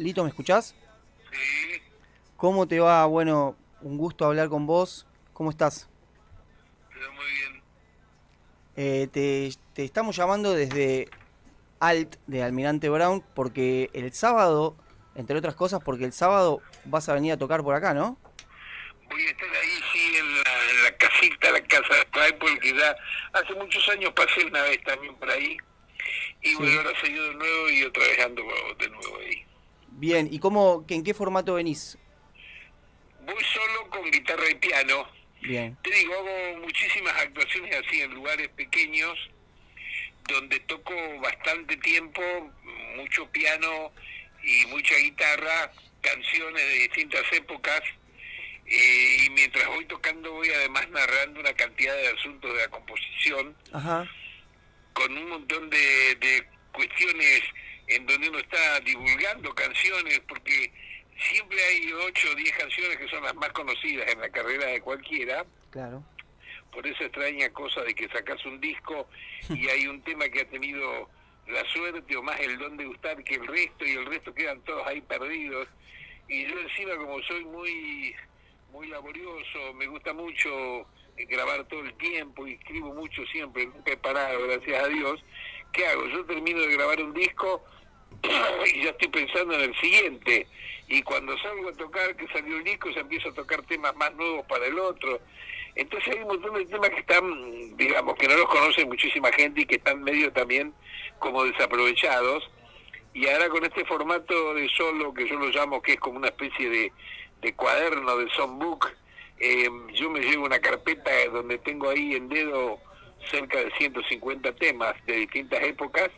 Lito, ¿me escuchás? Sí, ¿Cómo te va? Bueno, un gusto hablar con vos. ¿Cómo estás? quedó muy bien. Te estamos llamando desde Alt de Almirante Brown porque el sábado, entre otras cosas, porque el sábado vas a venir a tocar por acá, ¿no? Voy a estar ahí, sí, en la casita, la casa de Claypool, que ya hace muchos años pasé una vez también por ahí. Y bueno, Sí. ahora se dio de nuevo y otra vez ando de nuevo ahí. Bien, ¿y en qué formato venís? Voy solo con guitarra y piano. Bien. Te digo, hago muchísimas actuaciones así en lugares pequeños, donde toco bastante tiempo, mucho piano y mucha guitarra, canciones de distintas épocas. Y mientras voy tocando voy además narrando una cantidad de asuntos de la composición Ajá, con un montón de cuestiones en donde uno está divulgando canciones, porque siempre hay 8 o 10 canciones que son las más conocidas en la carrera de cualquiera, claro. por esa extraña cosa de que sacas un disco y hay un tema que ha tenido la suerte o más el don de gustar que el resto, y el resto quedan todos ahí perdidos. Y yo encima, como soy muy laborioso, me gusta mucho grabar todo el tiempo y escribo mucho siempre, nunca he parado, gracias a Dios. ¿Qué hago? Yo termino de grabar un disco y ya estoy pensando en el siguiente, y cuando salgo a tocar, que salió el disco, ya empiezo a tocar temas más nuevos para el otro. Entonces hay un montón de temas que están, digamos, que no los conoce muchísima gente y que están medio también como desaprovechados. Y ahora con este formato de solo, que yo lo llamo, que es como una especie de cuaderno, de songbook, yo me llevo una carpeta donde tengo ahí en dedo cerca de 150 temas de distintas épocas,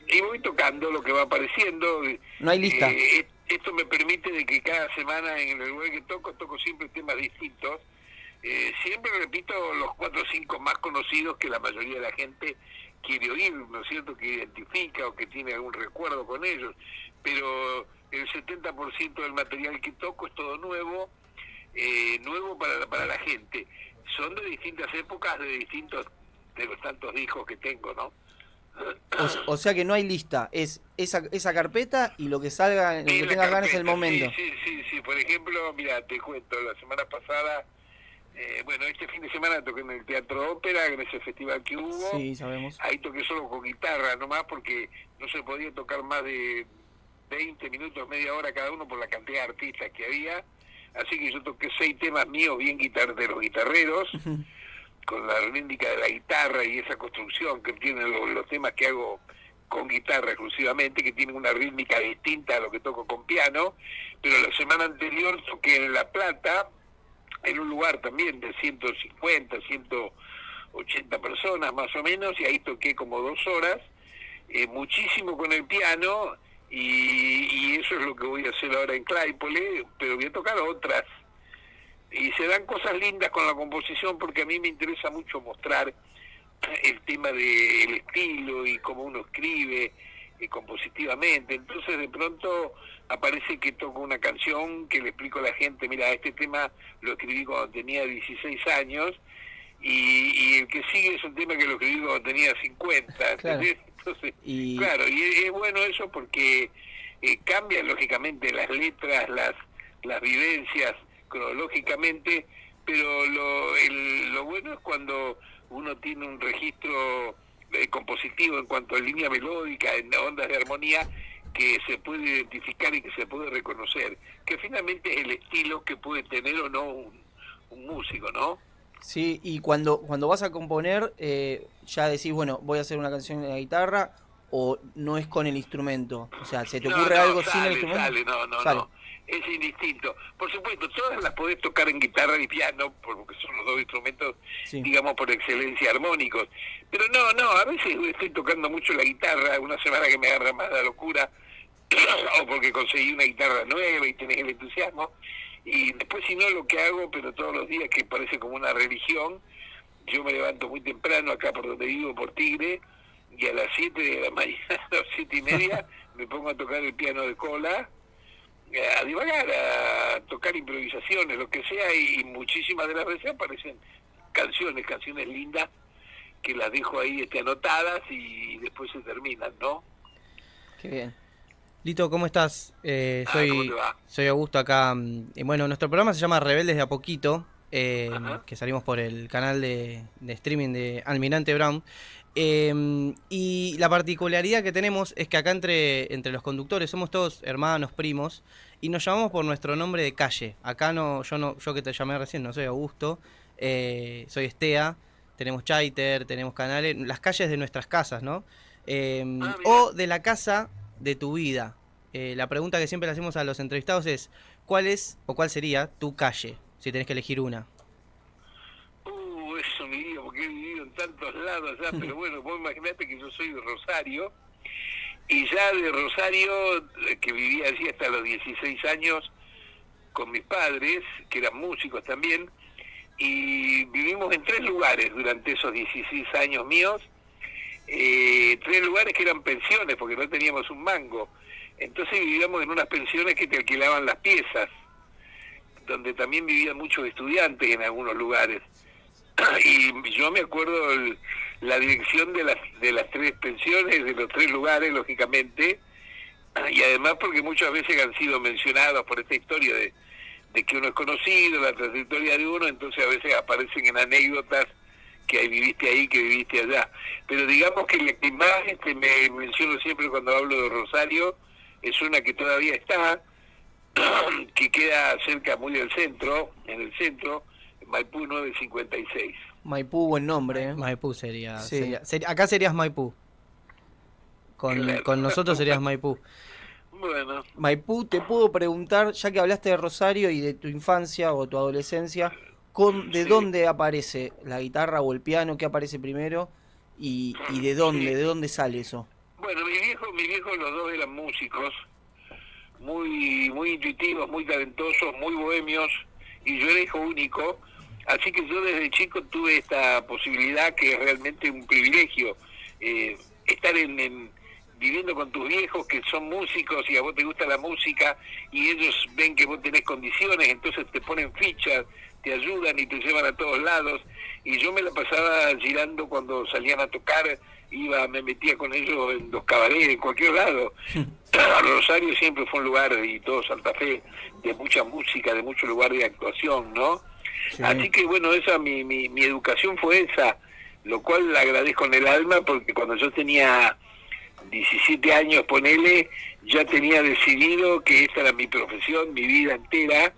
y voy tocando lo que va apareciendo. No hay lista. Esto me permite de que cada semana en el lugar que toco siempre temas distintos. Siempre repito los 4 o 5 más conocidos que la mayoría de la gente quiere oír, ¿no es cierto?, que identifica o que tiene algún recuerdo con ellos, pero el 70% del material que toco es todo nuevo, nuevo para la gente. Son de distintas épocas, de los tantos discos que tengo, ¿no? O sea que no hay lista. Es esa carpeta y lo que salga, lo que En la tengas ganas en el carpeta, sí, momento. sí, sí, sí. Por ejemplo, mira, te cuento, la semana pasada, bueno, este fin de semana toqué en el Teatro Ópera, en ese festival que hubo. Sí, sabemos. Ahí toqué solo con guitarra nomás, porque no se podía tocar más de 20 minutos, media hora cada uno por la cantidad de artistas que había. Así que yo toqué 6 temas míos bien de los guitarreros, con la rítmica de la guitarra y esa construcción que tienen los temas que hago con guitarra exclusivamente, que tienen una rítmica distinta a lo que toco con piano. Pero la semana anterior toqué en La Plata, en un lugar también de 150, 180 personas más o menos, y ahí toqué como 2 horas, muchísimo con el piano, y eso es lo que voy a hacer ahora en Claypole, pero voy a tocar otras. Y se dan cosas lindas con la composición, porque a mí me interesa mucho mostrar el tema del estilo y cómo uno escribe compositivamente. Entonces de pronto aparece que toco una canción que le explico a la gente: mira, este tema lo escribí cuando tenía 16 años, y el que sigue es un tema que lo escribí cuando tenía 50, Claro. ¿entendés? Entonces, Y claro, y es bueno eso, porque cambian lógicamente las letras, las vivencias cronológicamente, pero lo bueno es cuando uno tiene un registro compositivo en cuanto a línea melódica, en ondas de armonía, que se puede identificar y que se puede reconocer, que finalmente es el estilo que puede tener o no un músico, ¿no? sí, y cuando vas a componer, ya decís, bueno, voy a hacer una canción en la guitarra, o no es con el instrumento. O sea, ¿se te No, ocurre no, algo sin el instrumento? no, no, Sale. no. Es indistinto. Por supuesto, todas las podés tocar en guitarra y piano, porque son los dos instrumentos, Sí. digamos, por excelencia armónicos. Pero no, a veces estoy tocando mucho la guitarra, una semana que me agarra más la locura, o porque conseguí una guitarra nueva y tenés el entusiasmo. Y después, si no, lo que hago, pero todos los días, que parece como una religión, yo me levanto muy temprano acá por donde vivo, por Tigre, y a las 7 de la mañana, a las 7:30, me pongo a tocar el piano de cola, a divagar, a tocar improvisaciones, lo que sea, y muchísimas de las veces aparecen canciones lindas, que las dejo ahí anotadas, y después se terminan, ¿no? Qué bien. Lito, ¿cómo estás? ¿Cómo te va? Soy Augusto acá. Bueno, nuestro programa se llama Rebeldes de a Poquito, Ajá. que salimos por el canal de streaming de Almirante Brown. Y la particularidad que tenemos es que acá entre los conductores somos todos hermanos, primos, y nos llamamos por nuestro nombre de calle. Acá yo que te llamé recién, no soy Augusto, soy Estea, tenemos Chaiter, tenemos canales, las calles de nuestras casas, ¿no? Mira. O de la casa de tu vida. La pregunta que siempre le hacemos a los entrevistados es, ¿cuál es o cuál sería tu calle? Si tenés que elegir una. Eso mi vida, porque he vivido en tantos lados ya, pero bueno, vos imaginate que yo soy de Rosario, y ya de Rosario, que vivía allí hasta los 16 años, con mis padres, que eran músicos también, y vivimos en 3 lugares durante esos 16 años míos, 3 lugares que eran pensiones, porque no teníamos un mango. Entonces vivíamos en unas pensiones que te alquilaban las piezas, donde también vivían muchos estudiantes en algunos lugares. Y yo me acuerdo la dirección de las 3 pensiones, de los 3 lugares, lógicamente, y además porque muchas veces han sido mencionados por esta historia de que uno es conocido, la trayectoria de uno, entonces a veces aparecen en anécdotas que viviste ahí, que viviste allá. Pero digamos que la que más me menciono siempre cuando hablo de Rosario es una que todavía está, que queda cerca, muy del centro, en el centro, Maipú 956. Maipú, buen nombre, ¿eh? Maipú sería, Sí. acá serías Maipú. Claro. Con nosotros serías Maipú. Bueno, Maipú, te puedo preguntar, ya que hablaste de Rosario y de tu infancia o tu adolescencia, ¿de sí, dónde aparece la guitarra o el piano? ¿Qué aparece primero? ¿Y sí. de dónde sale eso? Bueno, mis viejos los dos eran músicos, muy intuitivos, muy talentosos, muy bohemios, y yo era hijo único, así que yo desde chico tuve esta posibilidad que es realmente un privilegio, estar viviendo con tus viejos que son músicos y a vos te gusta la música y ellos ven que vos tenés condiciones, entonces te ponen fichas, te ayudan y te llevan a todos lados, y yo me la pasaba girando cuando salían a tocar, me metía con ellos en los cabarets, en cualquier lado. Rosario siempre fue un lugar, y todo Santa Fe, de mucha música, de mucho lugar de actuación, ¿no? Sí. Así que bueno, mi educación fue esa, lo cual la agradezco en el alma, porque cuando yo tenía 17 años, ponele, ya tenía decidido que esta era mi profesión, mi vida entera,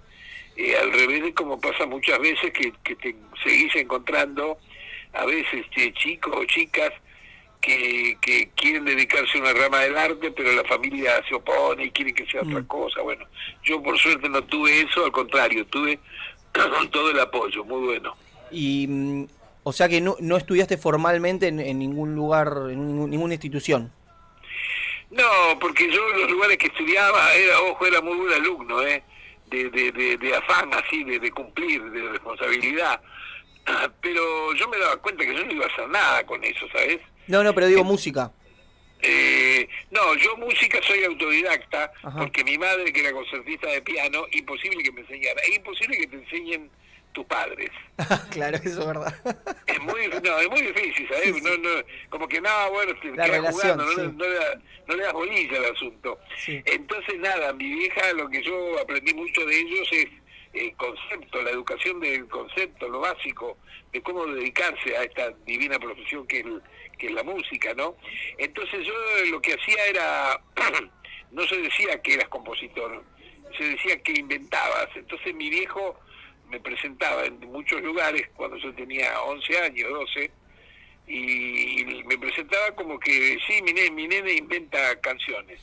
al revés de como pasa muchas veces que te seguís encontrando, a veces chicos o chicas que quieren dedicarse a una rama del arte, pero la familia se opone y quieren que sea otra Mm. cosa. Bueno, yo por suerte no tuve eso, al contrario, tuve todo el apoyo, muy bueno. Y, o sea que no estudiaste formalmente en ningún lugar, en ninguna institución. No, porque yo en los lugares que estudiaba, era muy buen alumno, de afán así, de cumplir, de responsabilidad. Pero yo me daba cuenta que yo no iba a hacer nada con eso, ¿sabes? No, no, pero digo música. No, yo música soy autodidacta, Ajá. porque mi madre, que era concertista de piano, imposible que me enseñara, es imposible que te enseñen tus padres. Claro, eso es verdad. Es muy difícil, ¿sabes? Sí, sí. Como que nada, bueno, te La quedas jugando, relación, sí. no le das bolilla al asunto. Sí. Entonces, nada, mi vieja, lo que yo aprendí mucho de ellos es el concepto, la educación del concepto, lo básico, de cómo dedicarse a esta divina profesión que es la música, ¿no? Entonces yo lo que hacía era, no se decía que eras compositor, se decía que inventabas. Entonces mi viejo me presentaba en muchos lugares cuando yo tenía 11 años, 12, y me presentaba como que, sí, mi nene inventa canciones.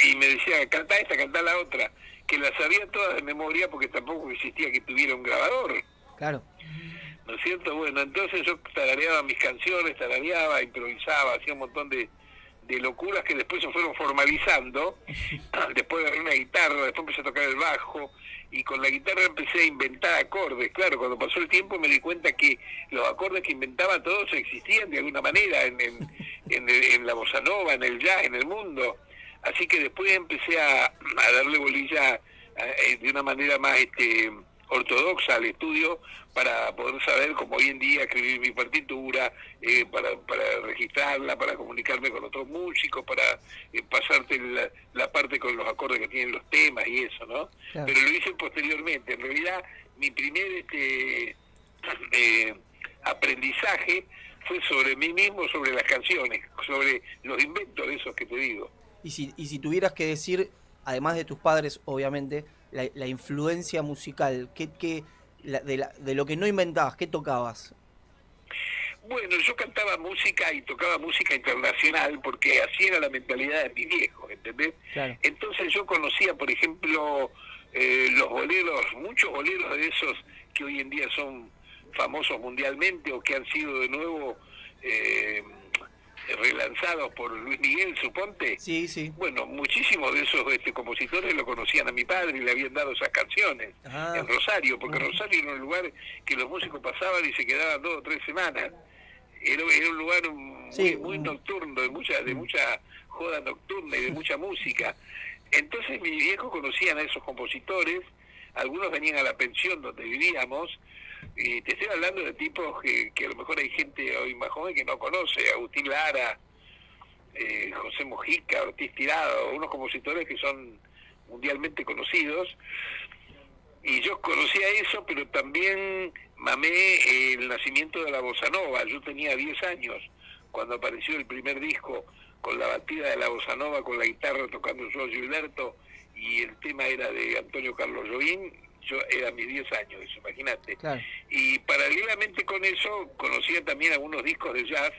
Y me decía, canta esta, canta la otra, que las sabía todas de memoria porque tampoco existía que tuviera un grabador, Claro. ¿no es cierto? Bueno, entonces yo tarareaba mis canciones, tarareaba, improvisaba, hacía un montón de locuras que después se fueron formalizando. Después agarré una guitarra, después empecé a tocar el bajo, y con la guitarra empecé a inventar acordes. Claro, cuando pasó el tiempo me di cuenta que los acordes que inventaba todos existían de alguna manera en la bossa nova, en el jazz, en el mundo. Así que después empecé a darle bolilla de una manera más ortodoxa al estudio para poder saber, como hoy en día, escribir mi partitura, para registrarla, para comunicarme con otros músicos, para pasarte la parte con los acordes que tienen los temas y eso, ¿no? Claro. Pero lo hice posteriormente. En realidad, mi primer aprendizaje fue sobre mí mismo, sobre las canciones, sobre los inventos de esos que te digo. Y si tuvieras que decir, además de tus padres, obviamente, la influencia musical, de lo que no inventabas, ¿qué tocabas? Bueno, yo cantaba música y tocaba música internacional porque así era la mentalidad de mis viejos, ¿entendés? Claro. Entonces yo conocía, por ejemplo, los boleros, muchos boleros de esos que hoy en día son famosos mundialmente o que han sido de nuevo relanzados por Luis Miguel, suponte. Sí, sí. Bueno, muchísimos de esos compositores lo conocían a mi padre y le habían dado esas canciones en Rosario, porque Rosario era un lugar que los músicos pasaban y se quedaban 2 o 3 semanas. Era un lugar muy nocturno, de mucha joda nocturna y de mucha música. Entonces mis viejos conocían a esos compositores, algunos venían a la pensión donde vivíamos, y te estoy hablando de tipos que a lo mejor hay gente hoy más joven que no conoce: Agustín Lara, José Mojica, Ortiz Tirado, unos compositores que son mundialmente conocidos. Y yo conocía eso, pero también mamé el nacimiento de la bossa nova. Yo tenía 10 años cuando apareció el primer disco con la batida de la bossa nova, con la guitarra tocando yo Gilberto, y el tema era de Antonio Carlos Jobim. Yo era mis 10 años, imagínate. Claro. Y paralelamente con eso conocía también algunos discos de jazz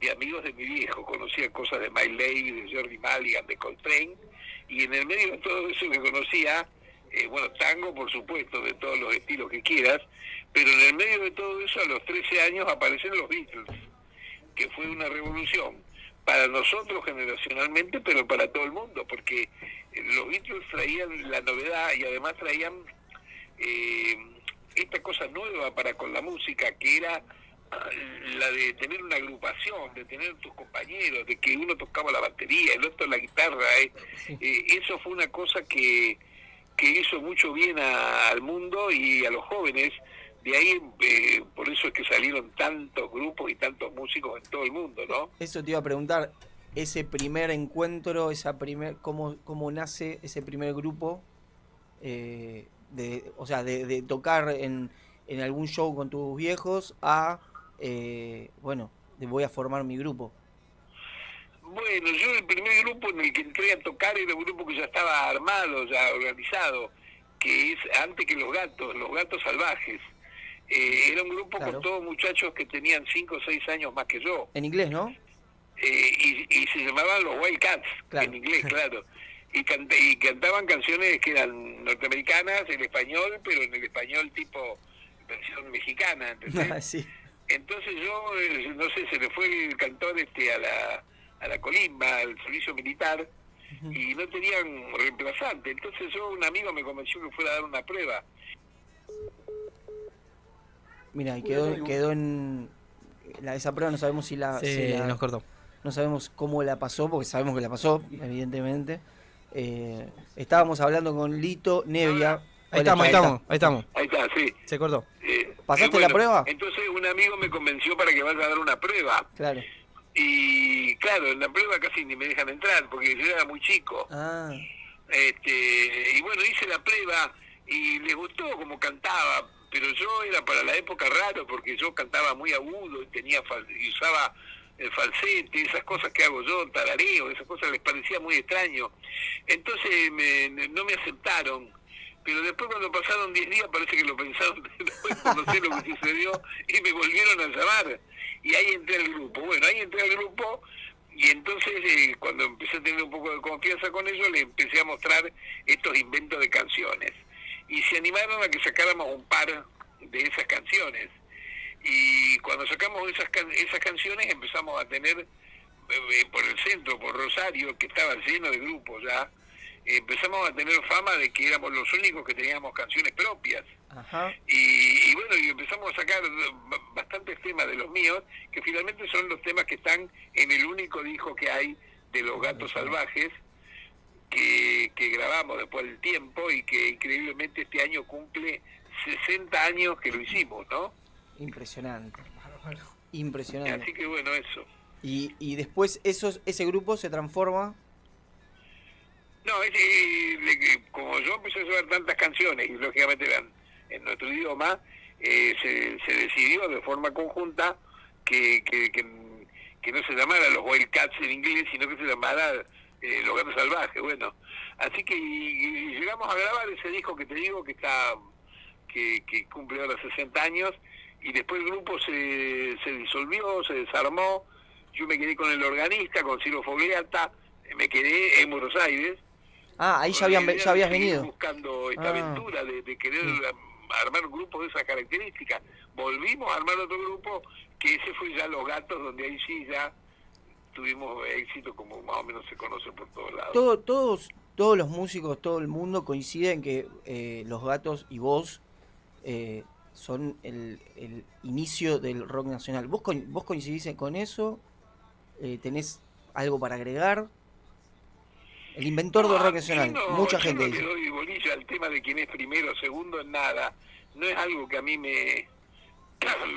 de amigos de mi viejo. Conocía cosas de Miles Davis, de Jordi Mulligan, de Coltrane, y en el medio de todo eso que conocía, bueno, tango por supuesto, de todos los estilos que quieras, pero en el medio de todo eso a los 13 años aparecen los Beatles, que fue una revolución para nosotros generacionalmente, pero para todo el mundo, porque los Beatles traían la novedad y además traían esta cosa nueva para con la música, que era la de tener una agrupación, de tener tus compañeros, de que uno tocaba la batería, el otro la guitarra. Eso fue una cosa que hizo mucho bien al mundo y a los jóvenes. De ahí, por eso es que salieron tantos grupos y tantos músicos en todo el mundo, ¿no? Eso te iba a preguntar, ese primer encuentro, cómo nace ese primer grupo, de tocar en algún show con tus viejos voy a formar mi grupo. Bueno, yo el primer grupo en el que entré a tocar era un grupo que ya estaba armado, ya organizado, que es antes que Los Gatos Salvajes. Era un grupo con todos muchachos que tenían 5 o 6 años más que yo. En inglés, ¿no? Y se llamaban los Wildcats, en inglés, claro. Y cantaban canciones que eran norteamericanas en español, pero en el español tipo versión mexicana, ¿entendés? Sí. Entonces yo, no sé, se le fue el cantor a la colimba, al servicio militar, y no tenían reemplazante. Entonces un amigo me convenció que fuera a dar una prueba. Mira, y quedó en esa prueba, no sabemos si nos cortó. No sabemos cómo la pasó, porque sabemos que la pasó, evidentemente. Estábamos hablando con Lito Nevia. Ahí estamos. Ahí está, sí. Se cortó. ¿Pasaste la prueba? Entonces un amigo me convenció para que vaya a dar una prueba. Claro. Y claro, en la prueba casi ni me dejan entrar, porque yo era muy chico. Y bueno, hice la prueba y les gustó como cantaba, pero yo era para la época raro, porque yo cantaba muy agudo y usaba el falsete, esas cosas que hago yo, tarareo, esas cosas les parecía muy extraño. Entonces no me aceptaron, pero después cuando pasaron 10 días parece que lo pensaron después, no sé lo que sucedió, y me volvieron a llamar, y ahí entré al grupo. Bueno, ahí entré al grupo, y entonces cuando empecé a tener un poco de confianza con ellos, les empecé a mostrar estos inventos de canciones, y se animaron a que sacáramos un par de esas canciones. Y cuando sacamos esas canciones empezamos a tener por el centro, por Rosario, que estaba lleno de grupos ya, empezamos a tener fama de que éramos los únicos que teníamos canciones propias. Ajá. Y bueno, y empezamos a sacar bastantes temas de los míos, que finalmente son los temas que están en el único disco que hay de Los Gatos Salvajes, que grabamos después del tiempo y que increíblemente este año cumple 60 años que lo hicimos, ¿no? Impresionante. Impresionante. Así que bueno, eso. Y después ese grupo se transforma. No, como yo empecé a saber tantas canciones y lógicamente eran en nuestro idioma, se decidió de forma conjunta que no se llamara los Wildcats en inglés, sino que se llamara Los Gatos Salvajes. Bueno, así que y llegamos a grabar ese disco que te digo que que cumple ahora 60 años, y después el grupo se disolvió, se desarmó. Yo me quedé con el organista, con Ciro Fogliata, me quedé en Buenos Aires. Ahí ya habías venido. Buscando esta aventura de querer armar un grupo de esas características. Volvimos a armar otro grupo, que ese fue ya Los Gatos, donde ahí sí ya tuvimos éxito, como más o menos se conoce por todos lados. Todos los músicos, todo el mundo coincide en que Los Gatos y vos son el inicio del rock nacional. ¿Vos coincidís con eso? ¿Tenés algo para agregar? El inventor del rock nacional, mucha gente dice. Yo no le doy bolilla al tema de quién es primero o segundo en nada. No es algo que a mí me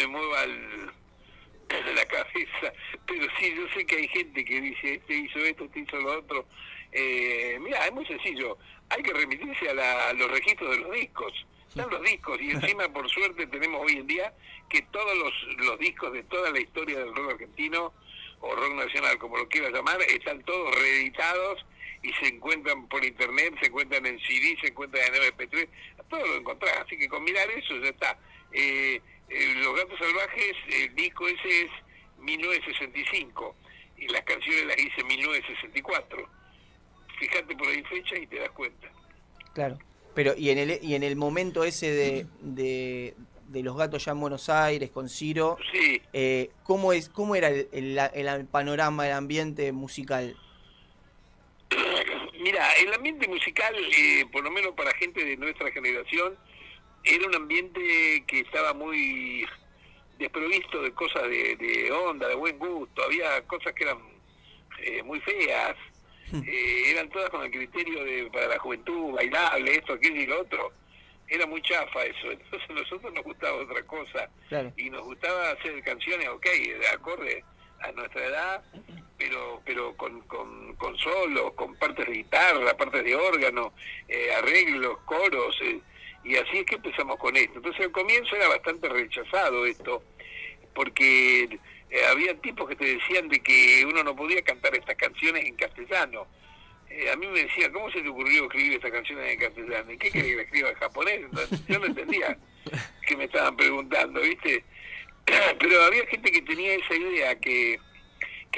mueva la cabeza. Pero sí, yo sé que hay gente que dice, este hizo esto, este hizo lo otro. Mira, es muy sencillo. Hay que remitirse a los registros de los discos. Están los discos, y encima, por suerte, tenemos hoy en día que todos los discos de toda la historia del rock argentino, o rock nacional, como lo quieras llamar, están todos reeditados y se encuentran por internet, se encuentran en CD, se encuentran en MP3, todo lo encontrás. Así que con mirar eso ya está. Los Gatos Salvajes, el disco ese es 1965 y las canciones las hice en 1964. Fíjate por ahí fecha y te das cuenta. Claro. Pero y en el momento ese de Los Gatos ya en Buenos Aires con Ciro, sí. ¿Cómo era el panorama, el ambiente musical? Mira, el ambiente musical, por lo menos para gente de nuestra generación, era un ambiente que estaba muy desprovisto de cosas de onda, de buen gusto. Había cosas que eran muy feas, eran todas con el criterio para la juventud, bailable, esto, aquello y lo otro. Era muy chafa eso. Entonces a nosotros nos gustaba otra cosa. Claro. Y nos gustaba hacer canciones, de acorde a nuestra edad, pero con solos, con partes de guitarra, partes de órgano, arreglos, coros, y así es que empezamos con esto. Entonces al comienzo era bastante rechazado esto, porque había tipos que te decían de que uno no podía cantar estas canciones en castellano. A mí me decían, ¿cómo se te ocurrió escribir estas canciones en castellano? ¿Y qué querés que la escriba en japonés? Entonces, yo no entendía qué me estaban preguntando, ¿viste? Pero había gente que tenía esa idea, que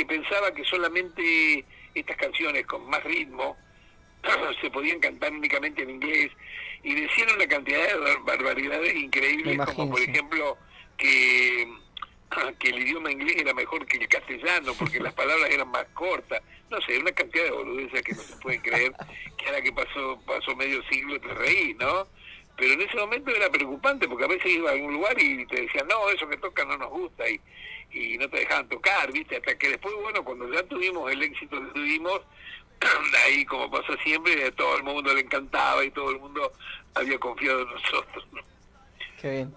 pensaba que solamente estas canciones con más ritmo se podían cantar únicamente en inglés, y decían una cantidad de barbaridades increíbles, como por ejemplo que el idioma inglés era mejor que el castellano porque las palabras eran más cortas. No sé, una cantidad de boludeces que no se pueden creer, que ahora que pasó medio siglo te reí, ¿no? Pero en ese momento era preocupante, porque a veces iba a algún lugar y te decían, no, eso que tocan no nos gusta, y no te dejaban tocar, ¿viste? Hasta que después, bueno, cuando ya tuvimos el éxito que tuvimos, ahí, como pasa siempre, a todo el mundo le encantaba y todo el mundo había confiado en nosotros, ¿no? Qué bien.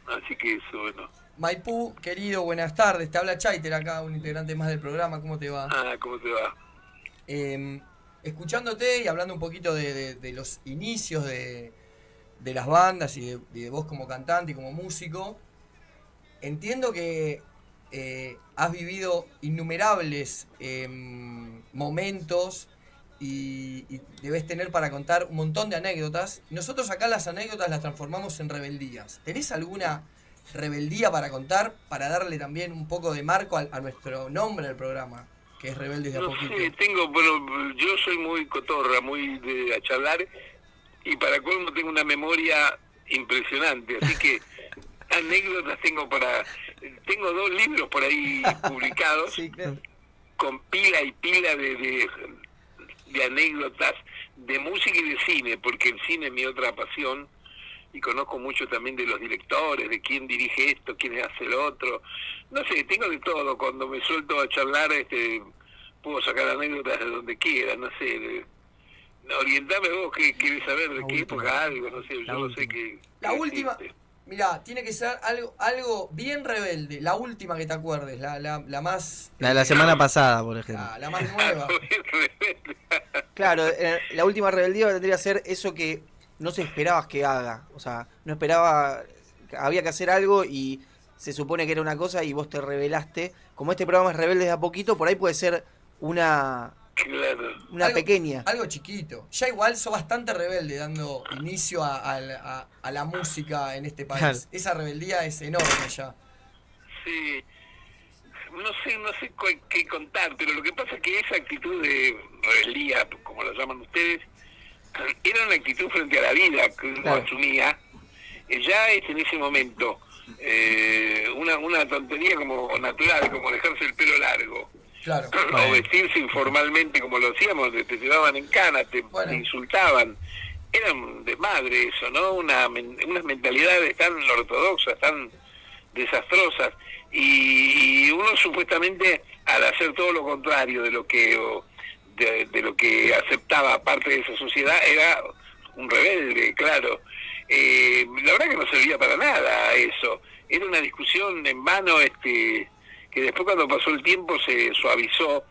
Así que eso, bueno. Maipú, querido, buenas tardes. Te habla Chaiter acá, un integrante más del programa. ¿Cómo te va? ¿Cómo te va? Escuchándote y hablando un poquito de los inicios de las bandas y de vos como cantante y como músico, entiendo que has vivido innumerables momentos y debes tener para contar un montón de anécdotas. Nosotros acá las anécdotas las transformamos en rebeldías. ¿Tenés alguna rebeldía para contar, para darle también un poco de marco a nuestro nombre del programa, que es Rebeldes de a Poquito? Sí, yo soy muy cotorra, muy de a charlar, y para colmo tengo una memoria impresionante, así que anécdotas tengo 2 libros por ahí publicados, Sí, claro. con pila y pila de anécdotas de música y de cine, porque el cine es mi otra pasión, y conozco mucho también de los directores, de quién dirige esto, quién hace lo otro. No sé, tengo de todo. Cuando me suelto a charlar, puedo sacar anécdotas de donde quiera, no sé. Orientame vos, que querés saber de qué época algo, no sé, yo no sé qué. La última, mirá, tiene que ser algo bien rebelde, la última que te acuerdes, la más... La de la semana pasada, por ejemplo. La más nueva. Claro, la última rebeldía tendría que ser eso que no se esperabas que haga. O sea, no esperaba, había que hacer algo y se supone que era una cosa y vos te rebelaste. Como este programa es rebelde de a poquito, por ahí puede ser una Claro. pequeña. Algo chiquito. Ya igual sos bastante rebelde dando inicio a la música en este país. Claro. Esa rebeldía es enorme ya. Sí, no sé qué contar, pero lo que pasa es que esa actitud de rebeldía, como la llaman ustedes, era una actitud frente a la vida que uno Claro. asumía. Ya es en ese momento una tontería como natural, como dejarse el pelo largo. Claro. O vestirse informalmente como lo hacíamos, te llevaban en cana, te insultaban. Era un desmadre eso, ¿no? Unas mentalidades tan ortodoxas, tan desastrosas. Y uno supuestamente, al hacer todo lo contrario de lo que aceptaba parte de esa sociedad, era un rebelde, claro. La verdad que no servía para nada eso. Era una discusión en vano, que después cuando pasó el tiempo se suavizó,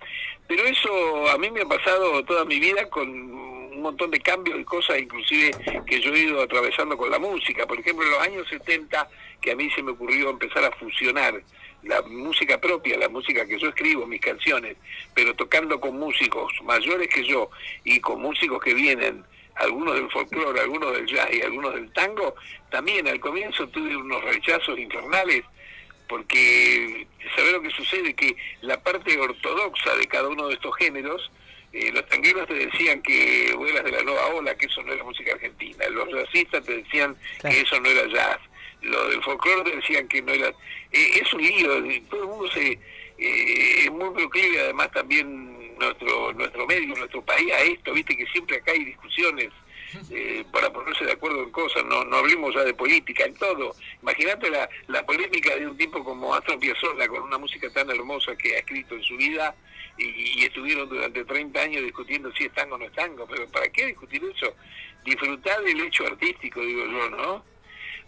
pero eso a mí me ha pasado toda mi vida con un montón de cambios y cosas, inclusive que yo he ido atravesando con la música. Por ejemplo, en los años 70, que a mí se me ocurrió empezar a fusionar la música propia, la música que yo escribo, mis canciones, pero tocando con músicos mayores que yo y con músicos que vienen, algunos del folclore, algunos del jazz y algunos del tango. También al comienzo tuve unos rechazos infernales, porque ¿sabés lo que sucede? Que la parte ortodoxa de cada uno de estos géneros, los tangueros te decían que vos eras de la nueva ola, que eso no era música argentina, los jazzistas te decían que eso no era jazz, los del folclore te decían que no era... es un lío, todo el mundo es muy proclive, además también nuestro medio, nuestro país a esto, viste que siempre acá hay discusiones para ponerse de acuerdo en cosas, no hablemos ya de política, en todo. Imagínate la polémica de un tipo como Astor Piazzolla, con una música tan hermosa que ha escrito en su vida, y estuvieron durante 30 años discutiendo si es tango o no es tango, pero ¿para qué discutir eso? Disfrutar del hecho artístico, digo yo, ¿no?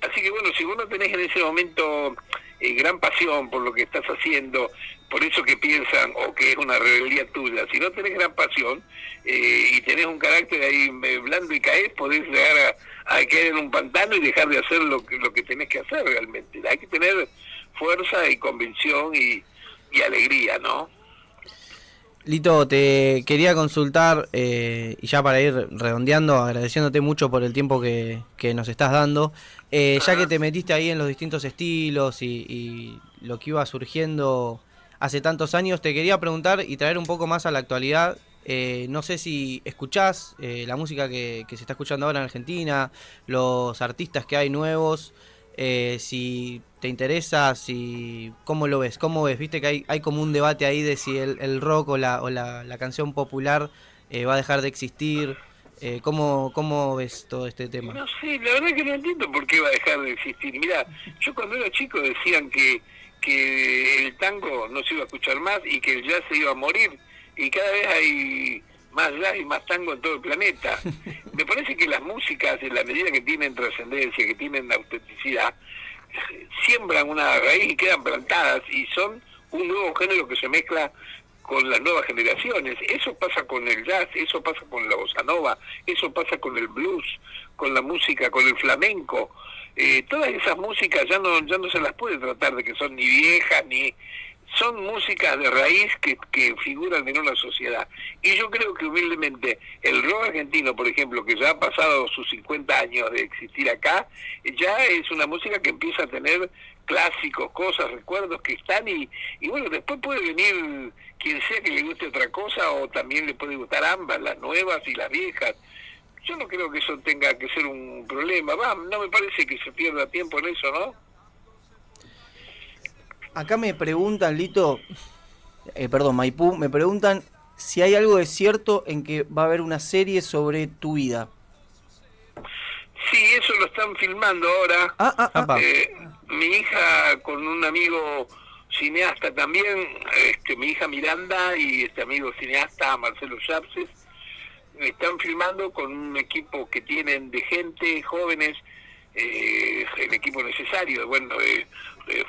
Así que bueno, si vos no tenés en ese momento gran pasión por lo que estás haciendo, por eso que piensan o que es una rebeldía tuya, si no tenés gran pasión y tenés un carácter ahí blando y caes, podés llegar a caer en un pantano y dejar de hacer lo que tenés que hacer realmente. Hay que tener fuerza y convicción y alegría, ¿no? Lito, te quería consultar, y ya para ir redondeando, agradeciéndote mucho por el tiempo que nos estás dando, ya que te metiste ahí en los distintos estilos y lo que iba surgiendo hace tantos años, te quería preguntar y traer un poco más a la actualidad. No sé si escuchás la música que se está escuchando ahora en Argentina, los artistas que hay nuevos, si te interesa, ¿cómo lo ves? ¿Cómo ves? Viste que hay como un debate ahí de si el rock o la canción popular va a dejar de existir. ¿Cómo ves todo este tema? No sé, la verdad que no entiendo por qué va a dejar de existir. Mirá, yo cuando era chico decían que el tango no se iba a escuchar más y que el jazz se iba a morir, y cada vez hay más jazz y más tango en todo el planeta. Me parece que las músicas, en la medida que tienen trascendencia, que tienen autenticidad, siembran una raíz y quedan plantadas y son un nuevo género que se mezcla con las nuevas generaciones. Eso pasa con el jazz, eso pasa con la bossa nova, eso pasa con el blues, con la música, con el flamenco. Todas esas músicas ya no se las puede tratar de que son ni viejas ni... Son músicas de raíz que figuran en una sociedad. Y yo creo que humildemente el rock argentino, por ejemplo, que ya ha pasado sus 50 años de existir acá, ya es una música que empieza a tener clásicos, cosas, recuerdos que están y bueno, después puede venir quien sea que le guste otra cosa o también le puede gustar ambas, las nuevas y las viejas. Yo no creo que eso tenga que ser un problema. No me parece que se pierda tiempo en eso, ¿no? Acá me preguntan, Lito, Maipú, me preguntan si hay algo de cierto en que va a haber una serie sobre tu vida. Sí, eso lo están filmando ahora. Mi hija con un amigo cineasta también, mi hija Miranda y este amigo cineasta Marcelo Yapses, están filmando con un equipo que tienen de gente, jóvenes, el equipo necesario, bueno,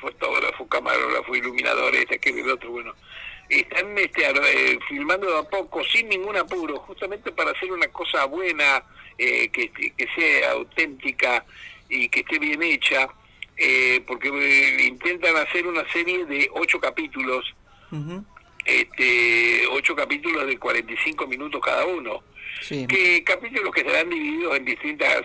fotógrafo, camarógrafo, iluminador, aquel, el otro, bueno. Están filmando de a poco, sin ningún apuro, justamente para hacer una cosa buena, que sea auténtica y que esté bien hecha, porque intentan hacer una serie de 8 capítulos, 8 capítulos de 45 minutos cada uno, Sí. que capítulos que estarán divididos en distintas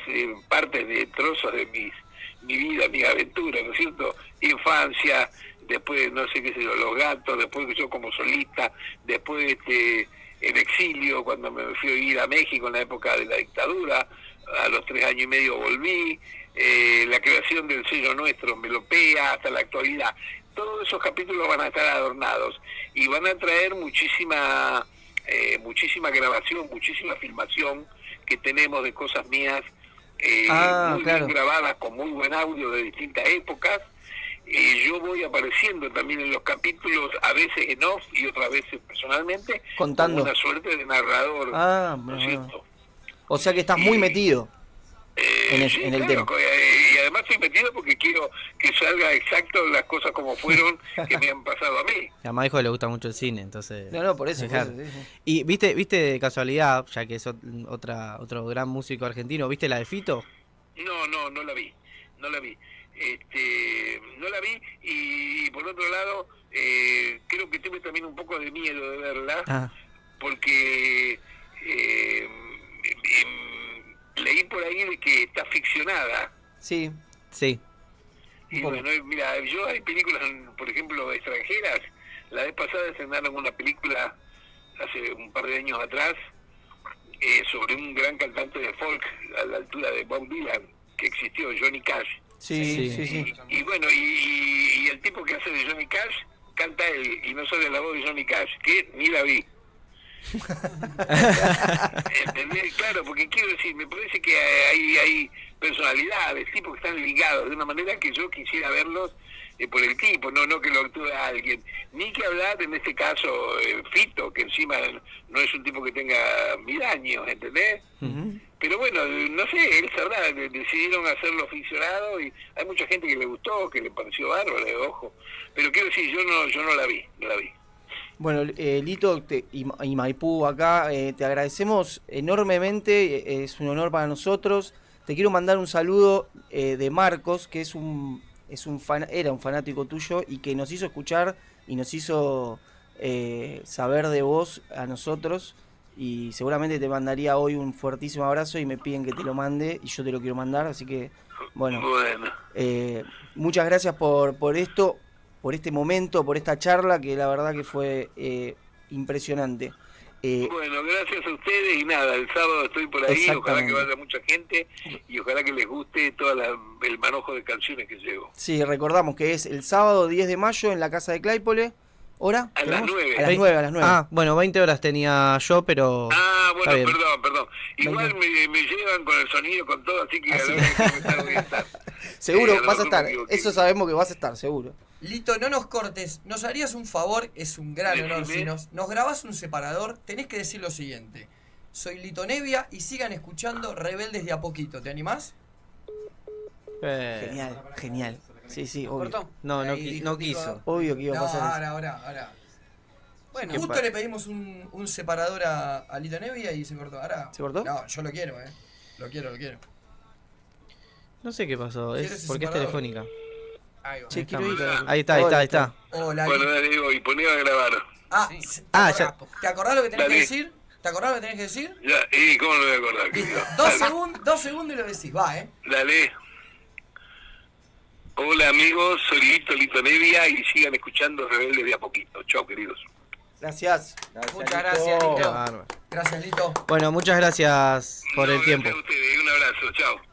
partes de trozos de mi vida, mi aventura, ¿no es cierto? Infancia, después no sé qué sé yo, los gatos, después yo como solista, después el exilio, cuando me fui a vivir a México en la época de la dictadura, a los 3 años y medio volví, la creación del sello nuestro, Melopea, hasta la actualidad. Todos esos capítulos van a estar adornados y van a traer muchísima grabación, muchísima filmación que tenemos de cosas mías, muy claro. bien grabadas, con muy buen audio de distintas épocas. Yo voy apareciendo también en los capítulos, a veces en off y otras veces personalmente, Contando. como una suerte de narrador, ¿no es cierto? O sea que estás muy metido en el, Sí, en el claro, tema. y además estoy metido porque quiero que salga exacto las cosas como fueron que me han pasado a mí. A Maijo le gusta mucho el cine, entonces... No, por eso. Claro. Sí, sí. Y viste de casualidad, ya que es otro gran músico argentino, ¿viste la de Fito? No la vi. No la vi y por otro lado creo que tuve también un poco de miedo de verla porque leí por ahí de que está ficcionada. Sí. Y bueno, mira, yo hay películas, por ejemplo, extranjeras. La vez pasada estrenaron una película hace un par de años atrás sobre un gran cantante de folk a la altura de Bob Dylan que existió, Johnny Cash. Sí. Y bueno, y el tipo que hace de Johnny Cash canta él y no sale la voz de Johnny Cash, que ni la vi. ¿Entendés? Claro, porque quiero decir, me parece que hay personalidades, tipos que están ligados de una manera que yo quisiera verlos por el tipo, no que lo actúe alguien. Ni que hablar en este caso Fito, que encima no es un tipo que tenga 1000 años, ¿entendés? Pero bueno, no sé, él sabrá, decidieron hacerlo ficcionado y hay mucha gente que le gustó, que le pareció bárbaro, ojo. Pero quiero decir, yo no la vi. Bueno, Lito y Maipú acá, te agradecemos enormemente, es un honor para nosotros. Te quiero mandar un saludo de Marcos, que era un fanático tuyo y que nos hizo escuchar y nos hizo saber de vos a nosotros. Y seguramente te mandaría hoy un fuertísimo abrazo y me piden que te lo mande y yo te lo quiero mandar, así que bueno. Muchas gracias por esto, por este momento, por esta charla que la verdad que fue impresionante. Bueno, gracias a ustedes y nada, el sábado estoy por ahí, ojalá que vaya mucha gente y ojalá que les guste todo el manojo de canciones que llevo. Sí, recordamos que es el sábado 10 de mayo en la casa de Claypole. ¿Hora? A las 9. A las 9. Ah, bueno, 20 horas tenía yo, pero... Ah, bueno, perdón. Igual me llevan con el sonido, con todo, así que a la hora que estar. Seguro vas a estar, eso sabemos que vas a estar, seguro. Lito, no nos cortes, nos harías un favor, es un gran honor. Si nos grabás un separador, tenés que decir lo siguiente: soy Lito Nevia y sigan escuchando Rebeldes de a poquito. ¿Te animás? Genial. Sí, obvio. No quiso. Obvio que iba a pasar eso. Ahora. Bueno, justo le pedimos un separador a Lito Nevia y se cortó. Ahora, ¿Se cortó? No, yo lo quiero, Lo quiero. No sé qué pasó, es porque es telefónica. Ahí va. Che, quiero ir. Ahí está. Hola, Bueno, dale, digo, y poné a grabar. Ya. ¿Te acordás lo que tenés Dale. que decir? Ya, y cómo no me voy a acordar, querido. Dos segundos y lo decís, Dale. Hola amigos, soy Lito Nevia y sigan escuchando Rebeldes de a poquito. Chao, queridos. Gracias. Muchas gracias, Lito. Qué bárbaro. Gracias, Lito. Bueno, muchas gracias por el tiempo. Gracias a ustedes, un abrazo, chao.